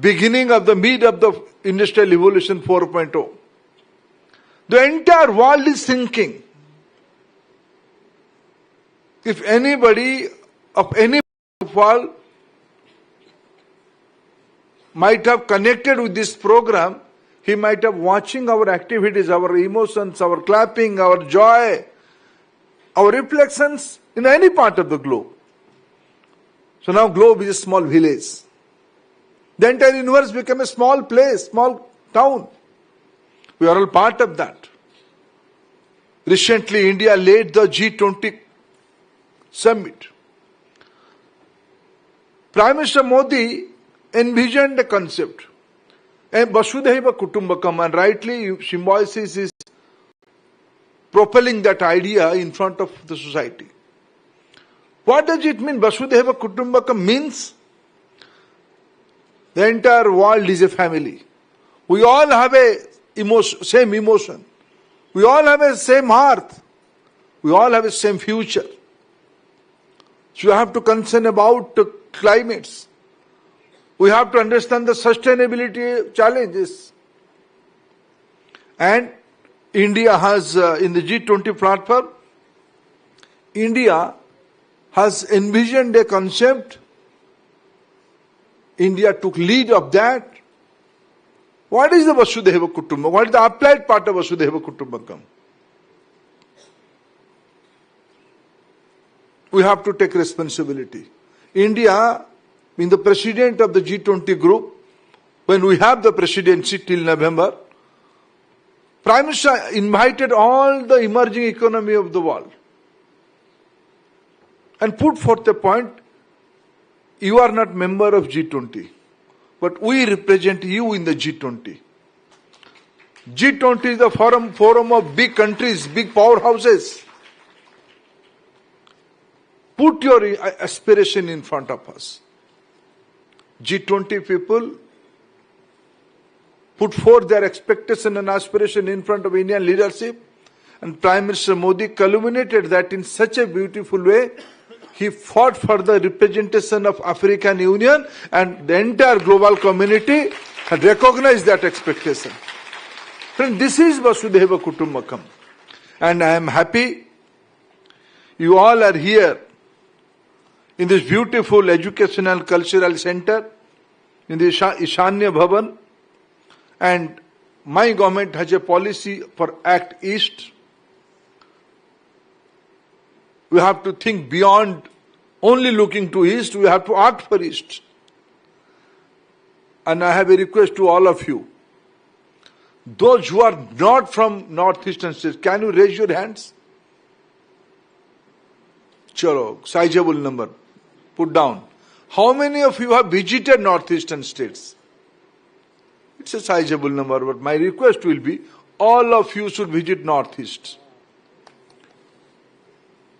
[SPEAKER 8] beginning of the mid of the Industrial Revolution 4.0, the entire world is thinking. If anybody of any world might have connected with this program, he might have watching our activities, our emotions, our clapping, our joy, our reflections in any part of the globe. So now globe is a small village. The entire universe became a small place, small town. We are all part of that. Recently, India led the G20 summit. Prime Minister Modi envisioned the concept. And Vasudhaiva Kutumbakam, and rightly Symbiosis is propelling that idea in front of the society. What does it mean? Vasudhaiva Kutumbakam means the entire world is a family. We all have a same emotion. We all have a same heart. We all have a same future. So you have to concern about the climates. We have to understand the sustainability challenges. And India has, in the G20 platform, India has envisioned a concept. India took lead of that. What is the Vasudhaiva Kutumbakam? What is the applied part of Vasudhaiva Kutumbakam? We have to take responsibility. India, being the president of the G20 group, when we have the presidency till November, Prime Minister invited all the emerging economy of the world and put forth a point, you are not member of G20, but we represent you in the G20. G20 is the forum of big countries, big powerhouses. Put your aspiration in front of us. G20 people put forth their expectation and aspiration in front of Indian leadership, and Prime Minister Modi culminated that in such a beautiful way. He fought for the representation of African Union, and the entire global community had recognized that expectation. Friend, this is Vasudhaiva Kutumbakam. And I am happy you all are here in this beautiful educational cultural center, in the Ishanya Bhavan. And my government has a policy for Act East. We have to think beyond only looking to East. We have to act for East. And I have a request to all of you. Those who are not from northeastern states, can you raise your hands? Chalo, sizable number. Put down. How many of you have visited northeastern states? It's a sizable number, but my request will be all of you should visit northeast.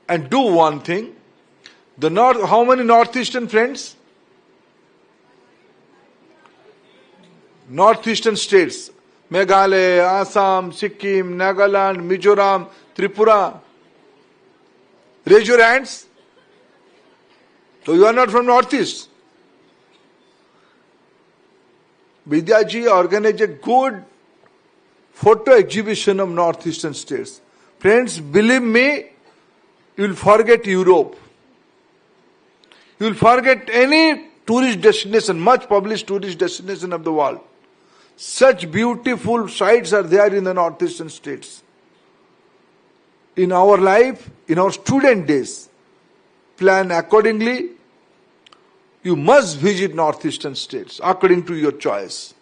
[SPEAKER 8] And do one thing. How many northeastern friends? Northeastern states. Meghalaya, Assam, Sikkim, Nagaland, Mizoram, Tripura. Raise your hands. So you are not from Northeast. Vidyaji organized a good photo exhibition of Northeastern states. Friends, believe me, you will forget Europe. You will forget any tourist destination, much published tourist destination of the world. Such beautiful sights are there in the northeastern states. In our life, in our student days, plan accordingly. You must visit northeastern states according to your choice.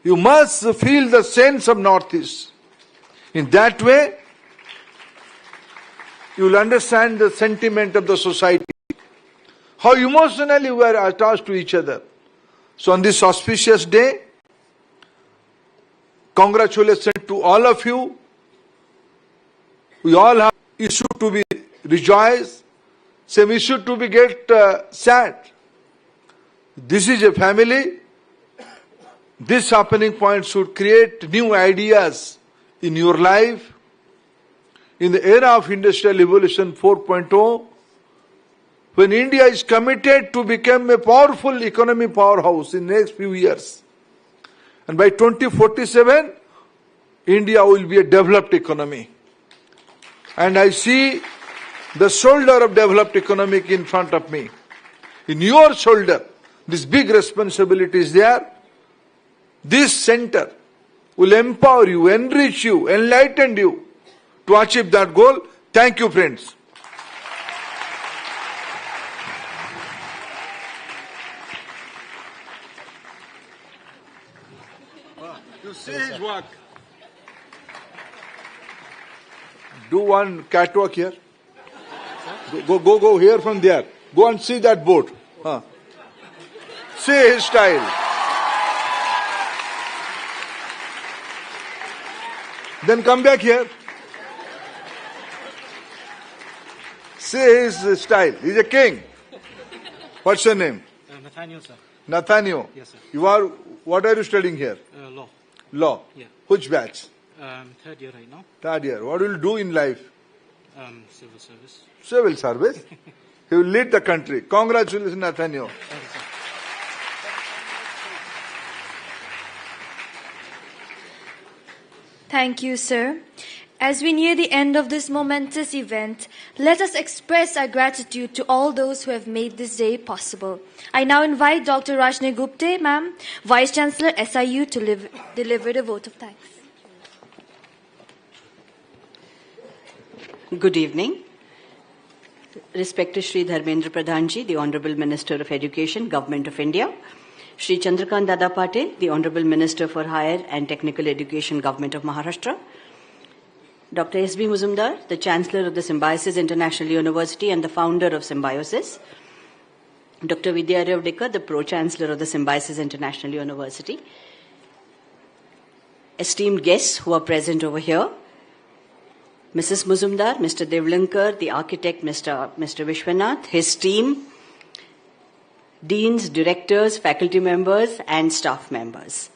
[SPEAKER 8] You must feel the sense of northeast. In that way, you will understand the sentiment of the society. How emotionally we are attached to each other. So on this auspicious day, congratulations to all of you. We all have issue to be rejoiced, same issue to be get sad. This is a family. This happening point should create new ideas in your life. In the era of Industrial Revolution 4.0, when India is committed to become a powerful economic powerhouse in the next few years, and by 2047, India will be a developed economy. And I see the shoulder of developed economic in front of me. In your shoulder, this big responsibility is there. This center will empower you, enrich you, enlighten you to achieve that goal. Thank you, friends. You see his work. Do one catwalk here. Go here from there. Go and see that boat. See his style. Then come back here. See his style. He's a king. What's your name?
[SPEAKER 3] Nathaniel, sir.
[SPEAKER 8] Nathaniel.
[SPEAKER 3] Yes, sir.
[SPEAKER 8] What are you studying here?
[SPEAKER 3] Law.
[SPEAKER 8] Law.
[SPEAKER 3] Yeah.
[SPEAKER 8] Which batch?
[SPEAKER 3] Third year right now.
[SPEAKER 8] Third year. What will you do in life?
[SPEAKER 3] Civil service.
[SPEAKER 8] Civil service. He will lead the country. Congratulations, Nathaniel.
[SPEAKER 3] Thank you, sir.
[SPEAKER 5] Thank you, sir. As we near the end of this momentous event, let us express our gratitude to all those who have made this day possible. I now invite Dr. Rajni Gupte, ma'am, Vice Chancellor, SIU, to deliver the vote of thanks.
[SPEAKER 10] Good evening. Respected Shri Dharmendra Pradhan Ji, the Honorable Minister of Education, Government of India. Shri Chandrakant Dada Patil, the Honorable Minister for Higher and Technical Education, Government of Maharashtra. Dr. S.B. Muzumdar, the Chancellor of the Symbiosis International University and the founder of Symbiosis. Dr. Vidya Revdekar, the Pro-Chancellor of the Symbiosis International University. Esteemed guests who are present over here. Mrs. Muzumdar, Mr. Devlankar, the architect, Mr. Vishwanath, his team, deans, directors, faculty members, and staff members.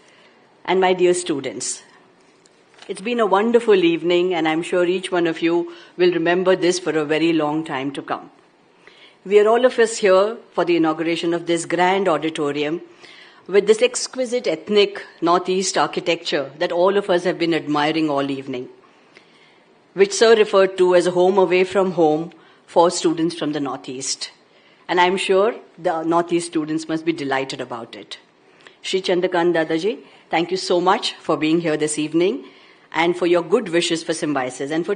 [SPEAKER 10] And my dear students. It's been a wonderful evening, and I'm sure each one of you will remember this for a very long time to come. We are all of us here for the inauguration of this grand auditorium with this exquisite ethnic Northeast architecture that all of us have been admiring all evening, which Sir referred to as a home away from home for students from the Northeast. And I'm sure the Northeast students must be delighted about it. Shri Chandrakant Dadaji, thank you so much for being here this evening and for your good wishes for Symbiosis and for